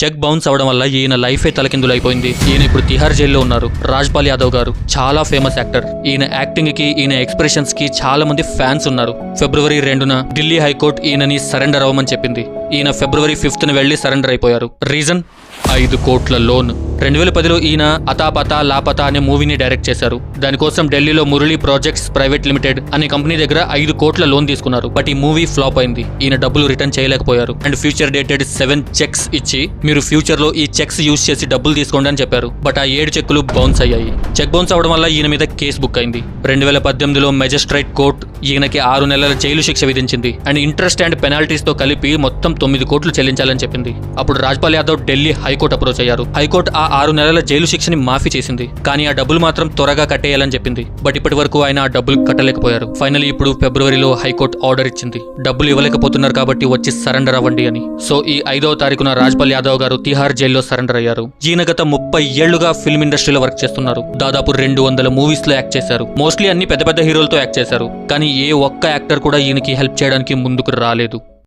Check bounce అవడం వల్ల ఈయన లైఫే తలకిందులైపోయింది. ఈయన ఇప్పుడు తిహార్ జైల్లో ఉన్నారు. రాజ్పాల్ యాదవ్ గారు చాలా ఫేమస్ యాక్టర్. ఈయన యాక్టింగ్ కి, ఈయన ఎక్స్ప్రెషన్స్ కి చాలా మంది ఫ్యాన్స్ ఉన్నారు. ఫిబ్రవరి 2న ఢిల్లీ హైకోర్టు ఈయనని సరెండర్ అవ్వమని చెప్పింది. ఈయన ఫిబ్రవరి 5న వెళ్లి సరెండర్ అయిపోయారు. రీజన్ 5 కోట్ల లోన్. 2010లో ఈయన అతాపతా లాపతా అనే మూవీని డైరెక్ట్ చేశారు. దానికోసం ఢిల్లీలో మురళీ ప్రాజెక్ట్స్ ప్రైవేట్ లిమిటెడ్ అనే కంపెనీ దగ్గర 5 కోట్ల లోన్ తీసుకున్నారు. బట్ ఈ మూవీ ఫ్లాప్ అయింది. ఈయన డబ్బులు రిటర్న్ చేయలేకపోయారు. అండ్ ఫ్యూచర్ డేటెడ్ 7 చెక్స్ ఇచ్చి మీరు ఫ్యూచర్ లో ఈ చెక్స్ యూజ్ చేసి డబ్బులు తీసుకోండి అని చెప్పారు. బట్ ఆ 7 చెక్కులు బౌన్స్ అయ్యాయి. చెక్ బౌన్స్ అవడం వల్ల ఈయన మీద కేసు బుక్ అయింది. 2018లో మెజిస్ట్రేట్ కోర్టు ఈయనకి 6 నెలల జైలు శిక్ష విధించింది. అండ్ ఇంట్రెస్ట్ అండ్ పెనాల్టీస్ తో కలిపి మొత్తం 9 కోట్లు చెల్లించాలని చెప్పింది. అప్పుడు రాజ్పాల్ యాదవ్ ఢిల్లీ హైకోర్టు అప్రోచ్ అయ్యారు. హైకోర్టు ఆ 6 నెలల జైలు శిక్షని మాఫీ చేసింది. కానీ ఆ డబ్బులు మాత్రం త్వరగా కట్టేయాలని చెప్పింది. బట్ ఇప్పటి వరకు ఆయన ఆ డబ్బులు కట్టలేకపోయారు. ఫైనల్లీ ఇప్పుడు ఫిబ్రవరిలో హైకోర్టు ఆర్డర్ ఇచ్చింది. డబ్బులు ఇవ్వలేకపోతున్నారు కాబట్టి వచ్చి సరెండర్ అవ్వండి అని. సో ఈ 5వ తారీఖున రాజ్పాల్ యాదవ్ గారు తిహార్ జైల్లో సరెండర్ అయ్యారు. ఈయన గత 30 ఏళ్లుగా ఫిల్మ్ ఇండస్ట్రీలో వర్క్ చేస్తున్నారు. దాదాపు 200 మూవీస్ లో యాక్ట్ చేశారు. మోస్ట్లీ అన్ని పెద్ద పెద్ద హీరోలతో యాక్ట్ చేశారు. కానీ ఏ ఒక్క యాక్టర్ కూడా ఈయనకి హెల్ప్ చేయడానికి ముందుకు రాలేదు.